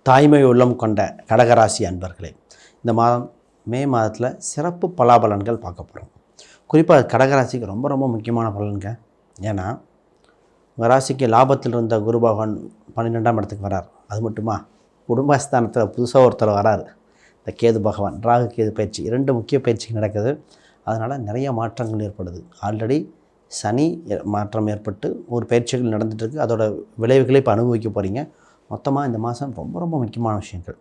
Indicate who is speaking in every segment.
Speaker 1: தாய்மை உள்ளம் கொண்ட கடகராசி அன்பர்களே, இந்த மாதம் மே மாதத்தில் சிறப்பு பலாபலன்கள் பார்க்க போகிறோம். குறிப்பாக கடகராசிக்கு ரொம்ப ரொம்ப முக்கியமான பலன்க. ஏன்னா உங்கள் ராசிக்கு லாபத்தில் இருந்த குரு பகவான் 12ஆம் இடத்துக்கு வரார். அது மட்டுமா, குடும்பஸ்தானத்தில் புதுசாக ஒருத்தர் வரார். இந்த கேது பகவான், ராகு கேது பயிற்சி, 2 முக்கிய பயிற்சிகள் நடக்குது. அதனால் நிறைய மாற்றங்கள் ஏற்படுது. ஆல்ரெடி சனி மாற்றம் ஏற்பட்டு ஒரு பயிற்சிகள் நடந்துகிட்ருக்கு. அதோட விளைவுகளை இப்போ அனுபவிக்க போகிறீங்க. மொத்தமாக இந்த மாதம் ரொம்ப ரொம்ப முக்கியமான விஷயங்கள்.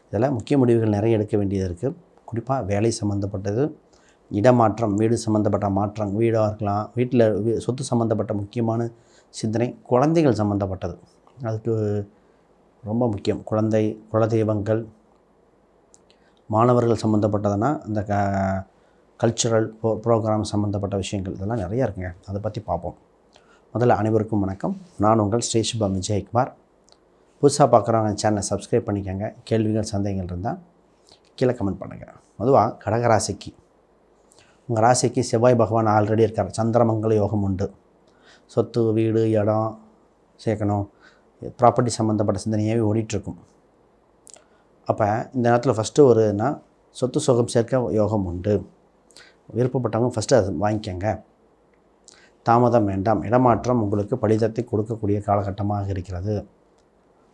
Speaker 1: இதெல்லாம் முக்கிய முடிவுகள் நிறைய எடுக்க வேண்டியது இருக்குது. குறிப்பாக வேலை சம்மந்தப்பட்டது, இடமாற்றம், வீடு சம்மந்தப்பட்ட மாற்றம், வீடாக இருக்கலாம், வீட்டில் சொத்து சம்மந்தப்பட்ட முக்கியமான சிந்தனை, குழந்தைகள் சம்மந்தப்பட்டது, அதுக்கு ரொம்ப முக்கியம். குலதெய்வங்கள், மாணவர்கள் சம்மந்தப்பட்டதுன்னா இந்த கல்ச்சுரல் ப்ரோக்ராம் சம்மந்தப்பட்ட விஷயங்கள், இதெல்லாம் நிறையா இருக்குங்க. அதை பற்றி பார்ப்போம். முதல்ல அனைவருக்கும் வணக்கம். நான் உங்கள் ஸ்ரீ சுபம் விஜயகுமார். புதுசாக பார்க்குறவங்க சேனலை சப்ஸ்கிரைப் பண்ணிக்கோங்க. கேள்விகள் சந்தேகங்கள் இருந்தால் கீழே கமெண்ட் பண்ணுங்கள். பொதுவாக கடகராசிக்கு, உங்கள் ராசிக்கு செவ்வாய் பகவான் ஆல்ரெடி இருக்கார். சந்திரமங்கல யோகம் உண்டு. சொத்து, வீடு, இடம் சேர்க்கணும், ப்ராப்பர்ட்டி சம்மந்தப்பட்ட சிந்தனையாகவே ஓடிட்டுருக்கும். அப்போ இந்த நேரத்தில் ஃபஸ்ட்டு ஒருனா சொத்து சுகம் சேர்க்க யோகம் உண்டு. விருப்பப்பட்டவங்க ஃபஸ்ட்டு அது வாங்கிக்கோங்க. தாமதம் வேண்டாம். இடமாற்றம் உங்களுக்கு படிதத்தை கொடுக்கக்கூடிய காலகட்டமாக இருக்கிறது.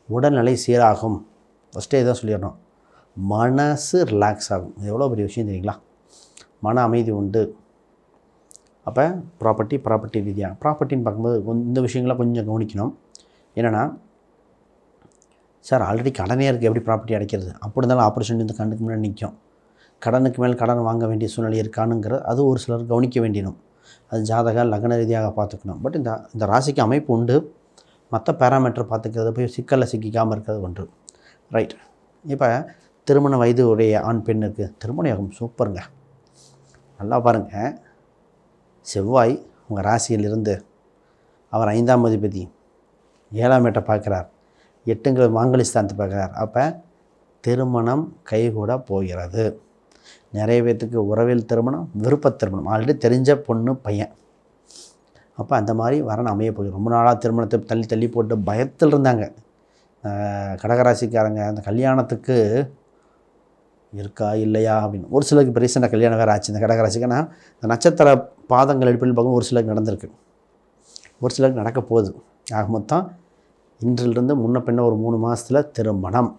Speaker 1: உடல்நிலை சீராகும். ஃபஸ்ட்டே இதான் சொல்லிடணும். மனசு ரிலாக்ஸ் ஆகும். இது எவ்வளோ பெரிய விஷயம் தெரியுங்களா? மன அமைதி உண்டு. அப்போ ப்ராப்பர்ட்டி ரீதியாக ப்ராப்பர்ட்டின்னு பார்க்கும்போது இந்த விஷயங்களை கொஞ்சம் கவனிக்கணும். என்னென்னா, சார் ஆல்ரெடி கடனே இருக்குது, எப்படி ப்ராப்பர்ட்டி அடைக்கிறது? அப்படி இருந்தாலும் ஆப்பர்ச்சுனிட்டி இந்த கண்ணுக்கு முன்னாடி நிற்கும். கடனுக்கு மேல் கடன் வாங்க வேண்டிய சூழ்நிலை இருக்கானுங்கிற அது ஒரு சிலர் கவனிக்க வேண்டியணும். அது ஜாதக லக்ன ரீதியாக பார்த்துக்கணும். பட் இந்த ராசிக்கு அமைப்பு உண்டு. மற்ற பேராமீட்டர் பார்த்துக்கிறது, போய் சிக்கலில் சிக்கிக்காமல் இருக்கிறது ஒன்று. ரைட். இப்போ திருமண வயது உடைய ஆண் பெண்ணுக்கு திருமண யோகம் சூப்பருங்க. நல்லா பாருங்கள். செவ்வாய் உங்கள் ராசியிலிருந்து அவர் 5ஆம் அதிபதி 7ஆம் இடத்தை பார்க்குறார். 8ங்கிற மாங்கலிஸ்தானத்தை பார்க்குறார். அப்போ திருமணம் கைகூட போகிறது. நிறைய பேர்த்துக்கு உறவில் திருமணம், விருப்ப திருமணம், ஆல்ரெடி தெரிஞ்ச பொண்ணு பையன். அப்போ அந்த மாதிரி வரணும் அமைய போகுது. ரொம்ப நாளாக திருமணத்தை தள்ளி போட்டு பயத்தில் இருந்தாங்க கடகராசிக்காரங்க. அந்த கல்யாணத்துக்கு இருக்கா இல்லையா அப்படின்னு ஒரு சிலருக்கு இப்போ ரீசெண்டாக கல்யாணம் வேறு ஆச்சு இந்த கடகராசிக்குன்னா. இந்த நட்சத்திர பாதங்கள் அடிப்படையில் பார்க்கும் ஒரு சிலருக்கு நடந்திருக்கு, ஒரு சிலருக்கு நடக்க போகுது. ஆக மொத்தம் இன்றிலிருந்து முன்ன பின்ன ஒரு 3 மாதத்தில் திருமணம்.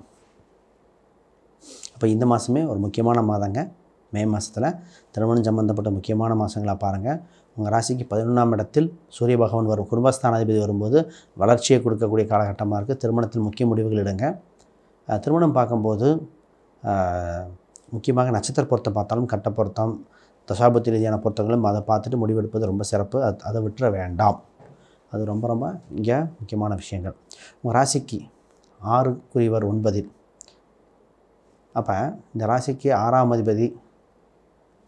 Speaker 1: அப்போ இந்த மாதமே ஒரு முக்கியமான மாதங்க. மே மாதத்தில் திருமணம் சம்மந்தப்பட்ட முக்கியமான மாதங்களாக பாருங்கள். உங்கள் ராசிக்கு 11ஆம் இடத்தில் சூரிய பகவான் வரும். குடும்பஸ்தானாதிபதி வரும்போது வளர்ச்சியை கொடுக்கக்கூடிய காலகட்டமாக இருக்குது. திருமணத்தில் முக்கிய முடிவுகள் எடுங்க. திருமணம் பார்க்கும்போது முக்கியமாக நட்சத்திர பொருத்தம் பார்த்தாலும், கட்ட பொருத்தம், தசாபுத்தி ரீதியான பொருத்தங்களும் அதை பார்த்துட்டு முடிவெடுப்பது ரொம்ப சிறப்பு. அதை விட்டுற வேண்டாம். அது ரொம்ப ரொம்ப இங்கே முக்கியமான விஷயங்கள். உங்கள் ராசிக்கு 6 9. அப்போ இந்த ராசிக்கு 6ஆம் அதிபதி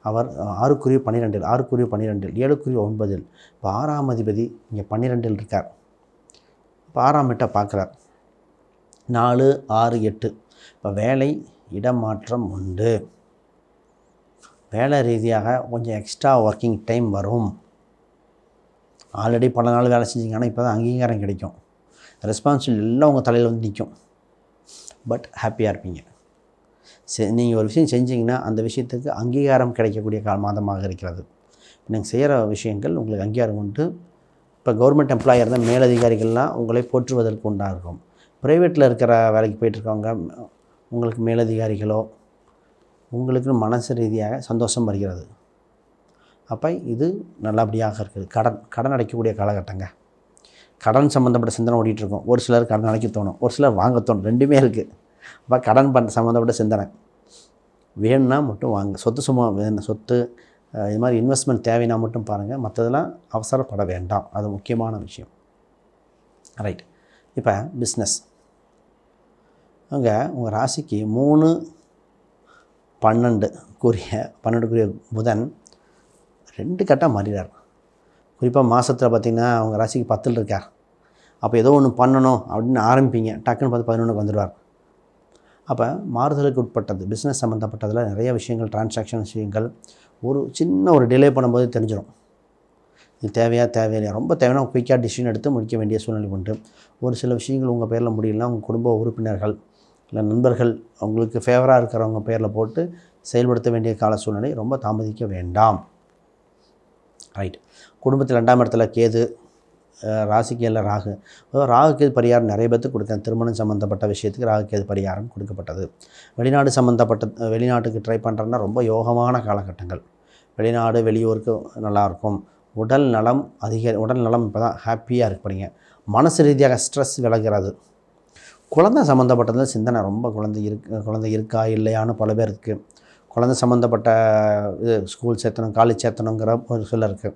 Speaker 1: அவர் 6 12, 6 12, 7 9. இப்போ 6ஆம் அதிபதி இங்கே 12 இருக்கார். இப்போ 6ஆம் இடத்தை பார்க்குறார். 4 6 8. இப்போ வேலை இடமாற்றம் உண்டு. வேலை ரீதியாக கொஞ்சம் எக்ஸ்ட்ரா ஒர்க்கிங் டைம் வரும். ஆல்ரெடி பல நாள் வேலை செஞ்சிங்கன்னா இப்போ தான் அங்கீகாரம் கிடைக்கும். ரெஸ்பான்சிபிலிட்டி எல்லாம் உங்கள் தலையில் வந்து நிற்கும். பட் ஹாப்பியாக இருப்பீங்க. நீங்கள் ஒரு விஷயம் செஞ்சிங்கன்னா அந்த விஷயத்துக்கு அங்கீகாரம் கிடைக்கக்கூடிய மாதமாக இருக்கிறது. நீங்கள் செய்கிற விஷயங்கள் உங்களுக்கு அங்கீகாரம் உண்டு. இப்போ கவர்மெண்ட் எம்ப்ளாயர் இருந்தால் மேலதிகாரிகள்லாம் உங்களை போற்றுவதற்கு உண்டாகும். ப்ரைவேட்டில் இருக்கிற வேலைக்கு போயிட்டுருக்கவங்க உங்களுக்கு மேலதிகாரிகளோ உங்களுக்கு மனசு ரீதியாக சந்தோஷம் வருகிறது. அப்போ இது நல்லபடியாக இருக்குது. கடன் அடைக்கக்கூடிய காலகட்டங்க. கடன் சம்மந்தப்பட்ட சிந்தனை ஓடிட்டுருக்கோம். ஒரு சிலர் கடன் அடைக்க தோணும், ஒரு சிலர் வாங்க தோணும். 2மே இருக்குது. அப்போ கடன் சம்மந்தப்பட்ட சிந்தனை வேணும்னா மட்டும் வாங்க. சொத்து இது மாதிரி இன்வெஸ்ட்மெண்ட் தேவைன்னா மட்டும் பாருங்கள். மற்றதெல்லாம் அவசரப்பட வேண்டாம். அது முக்கியமான விஷயம். ரைட். இப்போ பிஸ்னஸ் அங்கே உங்கள் ராசிக்கு 3 12 புதன் 2 கட்டாக மாறிடார். குறிப்பாக மாதத்தில் பார்த்திங்கன்னா அவங்க ராசிக்கு 10 இருக்கார். அப்போ ஏதோ ஒன்று பண்ணணும் அப்படின்னு ஆரம்பிப்பீங்க, டக்குன்னு பார்த்து 11க்கு வந்துடுவார். அப்போ மாறுதலுக்கு உட்பட்டது பிஸ்னஸ் சம்மந்தப்பட்டதில் நிறைய விஷயங்கள், டிரான்சாக்ஷன் விஷயங்கள் ஒரு சின்ன ஒரு டிலே பண்ணும்போது தெரிஞ்சிடும். இது தேவையில்லையா. ரொம்ப தேவைன்னா குயிக்காக டிசிஷன் எடுத்து முடிக்க வேண்டிய சூழ்நிலை உண்டு. ஒரு சில விஷயங்கள் உங்கள் பேரில் முடியலனா உங்கள் குடும்ப உறுப்பினர்கள் இல்லை நண்பர்கள் அவங்களுக்கு ஃபேவராக இருக்கிறவங்க பேரில் போட்டு செயல்படுத்த வேண்டிய கால சூழ்நிலை ரொம்ப தாமதிக்க வேண்டாம். ரைட். குடும்பத்தில் 2ஆம் இடத்துல கேது, ராசிக்கு இல்லை ராகு. ராகு கேது பரிகாரம் நிறைய பேர்த்துக்கு கொடுத்தேன். திருமணம் சம்மந்தப்பட்ட விஷயத்துக்கு ராகு கேது பரிகாரம் கொடுக்கப்பட்டது. வெளிநாடு சம்மந்தப்பட்ட வெளிநாட்டுக்கு ட்ரை பண்ணுறேன்னா ரொம்ப யோகமான காலகட்டங்கள். வெளிநாடு வெளியூருக்கு நல்லாயிருக்கும். உடல் நலம் உடல் நலம் இப்போ தான் ஹாப்பியாக இருக்க போகிறீங்க. மனசு ரீதியாக ஸ்ட்ரெஸ் விலகிறது. குழந்தை சம்மந்தப்பட்டதில் சிந்தனை ரொம்ப குழந்தை இருக்கா இல்லையான்னு பல பேர் இருக்குது. குழந்தை சம்மந்தப்பட்ட இது ஸ்கூல் சேர்த்தணும் காலேஜ் சேர்த்தணுங்கிற ஒரு சிலருக்கு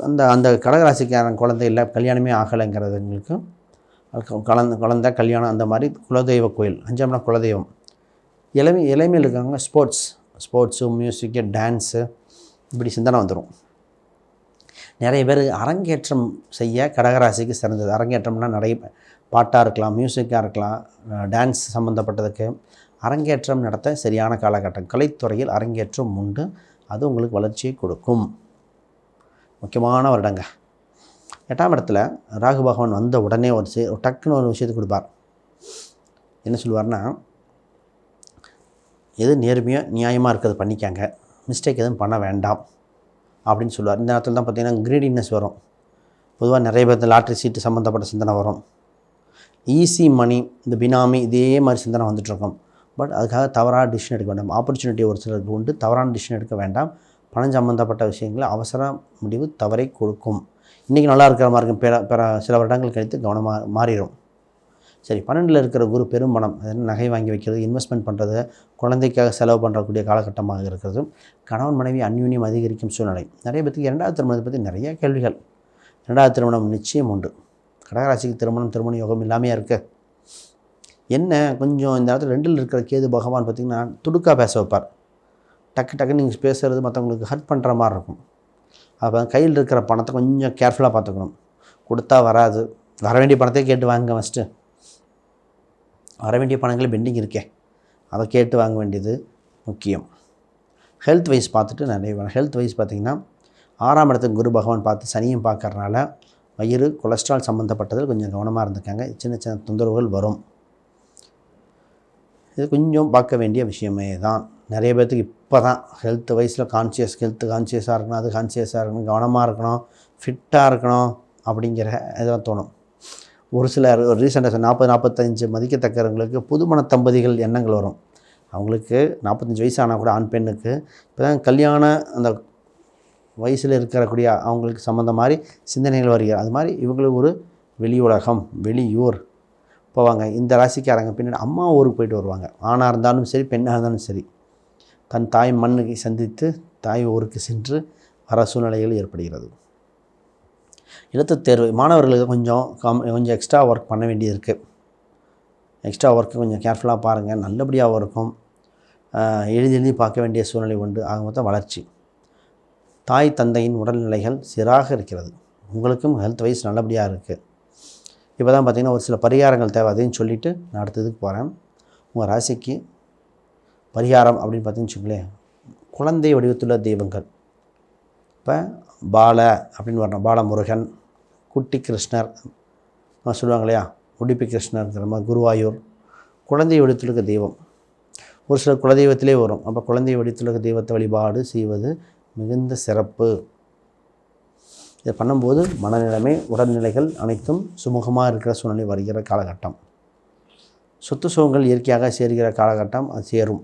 Speaker 1: அந்த அந்த கடகராசிக்காரன் குழந்தை இல்லை கல்யாணமே ஆகலைங்கிறதுங்களுக்கு குழந்தை கல்யாணம் அந்த மாதிரி குலதெய்வ கோயில் 5ஆம் இடம் குலதெய்வம். இளமையில் இருக்காங்க ஸ்போர்ட்ஸு மியூசிக்கு டான்ஸு இப்படி சிந்தனை வந்துடும். நிறைய பேர் அரங்கேற்றம் செய்ய கடகராசிக்கு சிறந்தது. அரங்கேற்றம்னா நிறைய பாட்டாக இருக்கலாம், மியூசிக்காக இருக்கலாம், டான்ஸ் சம்மந்தப்பட்டதுக்கு அரங்கேற்றம் நடத்த சரியான காலகட்டம். கலைத்துறையில் அரங்கேற்றம் உண்டு. அது உங்களுக்கு வளர்ச்சியை கொடுக்கும். முக்கியமான வருடங்க. 8ஆம் இடத்துல ராகு பகவான் வந்த உடனே ஒரு டக்குன்னு ஒரு விஷயத்தை கொடுப்பார். என்ன சொல்லுவார்னா, எது நேர்மையாக நியாயமாக இருக்கிறது பண்ணிக்காங்க, மிஸ்டேக் எதுவும் பண்ண வேண்டாம் அப்படின்னு சொல்லுவார். இந்த நேரத்தில் தான் பார்த்திங்கன்னா க்ரீடினஸ் வரும். பொதுவாக நிறைய பேர் லாட்ரி சீட்டு சம்மந்தப்பட்ட சிந்தனை வரும். ஈஸி மணி, இந்த பினாமி இதே மாதிரி சிந்தனை வந்துட்டுருக்கும். பட் அதுக்காக தவறான டிசிஷன் எடுக்க வேண்டாம். ஆப்பர்ச்சுனிட்டி ஒரு சிலருக்கு உண்டு. தவறான டிசிஷன் எடுக்க வேண்டாம். பணம் சம்மந்தப்பட்ட விஷயங்களை அவசர முடிவு தவறை கொடுக்கும். இன்றைக்கி நல்லா இருக்கிற மாதிரி இருக்கும். பிற சில வருடங்கள் கழித்து கவனமாக மாறிடும். சரி, 12ல் இருக்கிற குரு பெரும்பணம், நகை வாங்கி வைக்கிறது, இன்வெஸ்ட்மெண்ட் பண்ணுறது, குழந்தைக்காக செலவு பண்ணுறக்கூடிய காலகட்டமாக இருக்கிறது. கணவன் மனைவி அந்யூன்யம் அதிகரிக்கும் சூழ்நிலை. நிறைய பேருக்கு 2வது திருமணத்தை பற்றி நிறைய கேள்விகள். 2வது திருமணம் நிச்சயம் உண்டு. கடகராசிக்கு திருமணம் யோகம் இல்லாமையாக இருக்குது. என்ன கொஞ்சம் இந்த இடத்துல 2ல் இருக்கிற கேது பகவான் பார்த்திங்கன்னா துடுக்காக பேச வைப்பார். டக்குன்னு நீங்கள் பேசுகிறது மற்றவங்களுக்கு ஹர்ட் பண்ணுற மாதிரி இருக்கும். அப்போ கையில் இருக்கிற பணத்தை கொஞ்சம் கேர்ஃபுல்லாக பார்த்துக்கணும். கொடுத்தா வராது. வர வேண்டிய பணத்தை கேட்டு வாங்க. ஃபஸ்ட்டு வர வேண்டிய பணங்கள் பெண்டிங் இருக்கே, அதை கேட்டு வாங்க வேண்டியது முக்கியம். ஹெல்த் வைஸ் பார்த்துட்டு நிறைய ஹெல்த் வைஸ் பார்த்திங்கன்னா 6ஆம் இடத்துக்கு குரு பகவான் பார்த்து சனியும் பார்க்கறனால வயிறு கொலஸ்ட்ரால் சம்மந்தப்பட்டதில் கொஞ்சம் கவனமாக இருந்துக்காங்க. சின்ன தொந்தரவுகள் வரும். இது கொஞ்சம் பார்க்க வேண்டிய விஷயமே தான். நிறைய பேர்த்துக்கு இப்போ தான் ஹெல்த் வைஸில் கான்சியஸாக இருக்கணும், அது கான்சியஸாக இருக்கணும், கவனமாக இருக்கணும், ஃபிட்டாக இருக்கணும் அப்படிங்கிற இதெல்லாம் தோணும். ஒரு சிலர் ரீசெண்டாக 40-45 மதிக்கத்தக்கவங்களுக்கு புதுமண தம்பதிகள் எண்ணங்கள் வரும். அவங்களுக்கு 45 வயசு ஆனால் கூட ஆண் பெண்ணுக்கு இப்போ தான் கல்யாண அந்த வயசில் இருக்கக்கூடிய அவங்களுக்கு சம்மந்த மாதிரி சிந்தனைகள் வருகிறது. அது மாதிரி இவங்களுக்கு ஒரு வெளி உலகம் வெளியூர் போவாங்க. இந்த ராசிக்காரங்க பின்னாடி அம்மா ஊருக்கு போயிட்டு வருவாங்க. ஆணாக இருந்தாலும் சரி பெண்ணாக இருந்தாலும் சரி தன் தாய் மண்ணுக்கு சந்தித்து தாய் ஊருக்கு சென்று வர சூழ்நிலைகள் ஏற்படுகிறது. எழுத்துத் தேர்வு மாணவர்களுக்கு கொஞ்சம் எக்ஸ்ட்ரா ஒர்க் பண்ண வேண்டியது இருக்குது. எக்ஸ்ட்ரா ஒர்க்கு கொஞ்சம் கேர்ஃபுல்லாக பாருங்கள். நல்லபடியாக இருக்கும். எழுதி பார்க்க வேண்டிய சூழ்நிலை உண்டு. ஆக மொத்தம் வளர்ச்சி. தாய் தந்தையின் உடல்நிலைகள் சீராக இருக்கிறது. உங்களுக்கும் ஹெல்த் வைஸ் நல்லபடியாக இருக்குது. இப்போ தான் பார்த்திங்கன்னா ஒரு சில பரிகாரங்கள் தேவை. அதையும் சொல்லிவிட்டு நான் அடுத்ததுக்கு போகிறேன். உங்கள் ராசிக்கு பரிகாரம் அப்படின்னு பார்த்தீங்கன்னு வச்சுக்கோங்களேன், குழந்தை வடிவத்துள்ள தெய்வங்கள். இப்போ பால அப்படின்னு வரணும். பாலமுருகன், குட்டி கிருஷ்ணர் சொல்லுவாங்க இல்லையா, உடுப்பி கிருஷ்ணர்ங்கிற மாதிரி குருவாயூர், குழந்தை வடிவத்தில் இருக்க தெய்வம். ஒரு சில குலதெய்வத்திலே வரும். அப்போ குழந்தை வடிவத்தில் இருக்க தெய்வத்தை வழிபாடு செய்வது மிகுந்த சிறப்பு. இதை பண்ணும்போது மனநிலைமை உடல்நிலைகள் அனைத்தும் சுமூகமாக இருக்கிற சூழ்நிலை வருகிற காலகட்டம். சொத்து சுகங்கள் இயற்கையாக சேர்கிற காலகட்டம். அது சேரும்.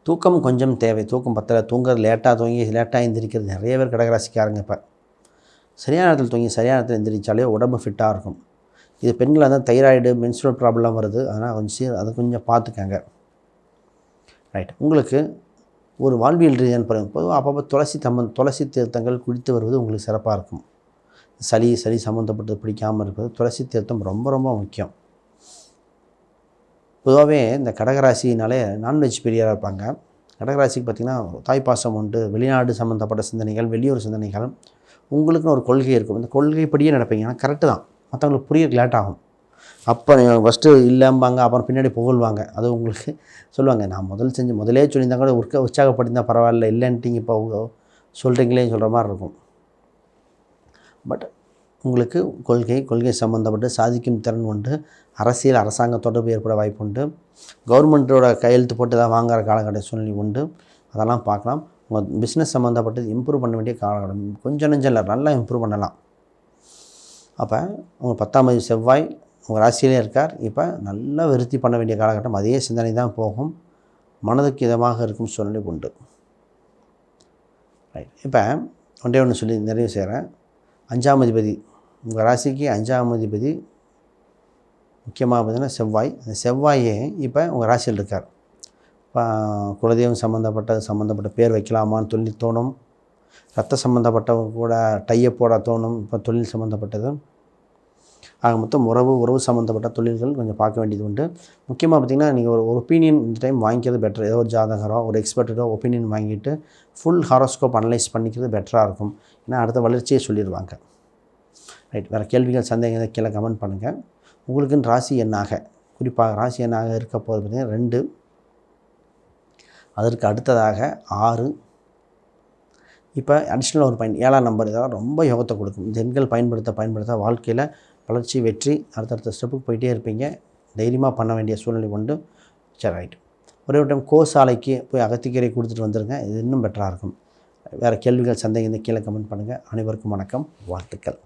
Speaker 1: தூக்கம் கொஞ்சம் தேவை. தூக்கம் தூங்குறது லேட்டாக எந்திரிக்கிறது நிறைய பேர் கடகராசிக்காரங்க. இப்போ சரியான நேரத்தில் தூங்கி சரியான நேரத்தில் எந்திரிச்சாலே உடம்பு ஃபிட்டாக இருக்கும். இது பெண்களாக இருந்தால் தைராய்டு மென்ஸ்ட்ரல் ப்ராப்ளம் வருது. அதனால் அதை கொஞ்சம் பார்த்துக்கங்க. ரைட். உங்களுக்கு ஒரு வாழ்வியல் ரீதியான பொதுவாக அப்பப்போ துளசி தீர்த்தங்கள் குடித்து வருவது உங்களுக்கு சிறப்பாக இருக்கும். சளி சம்மந்தப்பட்டது பிடிக்காமல் இருப்பது துளசி தீர்த்தம் ரொம்ப ரொம்ப முக்கியம். பொதுவாகவே இந்த கடகராசினாலே நான்வெஜ் பிரியராக இருப்பாங்க. கடகராசிக்கு பார்த்திங்கன்னா தாய்ப்பாசம் உண்டு. வெளிநாடு சம்மந்தப்பட்ட சிந்தனைகள், வெளியூர் சிந்தனைகள். உங்களுக்குன்னு ஒரு கொள்கை இருக்கும். இந்த கொள்கைப்படியே நடப்பீங்க. ஆனால் கரெக்டு தான். மற்றவங்களுக்கு புரிய லேட் ஆகும். அப்போ ஃபஸ்ட்டு இல்லைம்பாங்க, அப்புறம் பின்னாடி புகழ்வாங்க. அது உங்களுக்கு சொல்லுவாங்க, நான் முதலே சொல்லியிருந்தா கூட உற்சாகப்படுத்தினா பரவாயில்ல, இல்லைன்ட்டிங்க இப்போ சொல்கிறீங்களேன்னு சொல்கிற மாதிரி இருக்கும். பட் உங்களுக்கு கொள்கை சம்மந்தப்பட்டு சாதிக்கும் திறன் உண்டு. அரசியல் அரசாங்க தொடர்பு ஏற்பட வாய்ப்பு உண்டு. கவர்மெண்ட்டோட கையெழுத்து போட்டு எதாவது வாங்குகிற காலகட்ட சூழ்நிலை உண்டு. அதெல்லாம் பார்க்கலாம். உங்கள் பிஸ்னஸ் சம்மந்தப்பட்டது இம்ப்ரூவ் பண்ண வேண்டிய காலகட்டம். கொஞ்சம் நெஞ்சம் இல்லை, நல்லா இம்ப்ரூவ் பண்ணலாம். அப்போ உங்கள் 10ஆம் தேதி செவ்வாய் உங்கள் ராசியிலே இருக்கார். இப்போ நல்லா விருத்தி பண்ண வேண்டிய காலகட்டம். அதே சிந்தனை தான் போகும். மனதுக்கு இதமாக இருக்கும் சூழ்நிலை உண்டு. ரைட். இப்போ ஒன்றே ஒன்று சொல்லி நிறைவு செய்கிறேன். 5ஆம் அதிபதி உங்கள் ராசிக்கு 5ஆம் அதிபதி முக்கியமாக பார்த்திங்கன்னா செவ்வாய். அந்த செவ்வாயே இப்போ உங்கள் ராசியில் இருக்கார். இப்போ குலதெய்வம் சம்மந்தப்பட்ட பேர் வைக்கலாமான்னு சொல்லி தோணும். ரத்த சம்மந்தப்பட்டவங்க கூட டையப் போட தோணும். இப்போ தொழில் சம்மந்தப்பட்டது ஆக மொத்தம் உறவு சம்மந்தப்பட்ட தொழில்கள் கொஞ்சம் பார்க்க வேண்டியது உண்டு. முக்கியமாக பார்த்திங்கன்னா நீங்கள் ஒரு ஒப்பீனியன் இந்த டைம் வாங்கிக்கிறது பெட்டர். ஏதோ ஒரு ஜாதகரோ ஒரு எக்ஸ்பர்ட்டோ ஒப்பீனியன் வாங்கிட்டு ஃபுல் ஹாரோஸ்கோப் அனலைஸ் பண்ணிக்கிறது பெட்டராக இருக்கும். ஏன்னா அடுத்த வளர்ச்சியை சொல்லிடுவாங்க. ரைட். வேறு கேள்விகள் சந்தேகங்கள் கீழே கமெண்ட் பண்ணுங்கள். உங்களுக்குன்னு ராசி எண்ணாக குறிப்பாக ராசி எண்ணாக இருக்க போகிறது பார்த்திங்கன்னா 2, அதற்கு அடுத்ததாக 6, இப்போ அடிஷ்னல் ஒரு பாயிண்ட் 7ஆம் நம்பர். இதெல்லாம் ரொம்ப யோகத்தை கொடுக்கும். இந்த எண்கள் பயன்படுத்த வாழ்க்கையில் வளர்ச்சி வெற்றி அடுத்தடுத்த ஸ்டெப்புக்கு போயிட்டே இருப்பீங்க. தைரியமாக பண்ண வேண்டிய சூழ்நிலை உண்டு. சரி, ரைட். ஒரே ஒரு டைம் கோசாலைக்கு போய் அகத்திக்கீரை கொடுத்துட்டு வந்துடுங்க. இது இன்னும் பெட்டராக இருக்கும். வேறு கேள்விகள் சந்தேகம் கீழே கமெண்ட் பண்ணுங்கள். அனைவருக்கும் வணக்கம், வாழ்த்துக்கள்.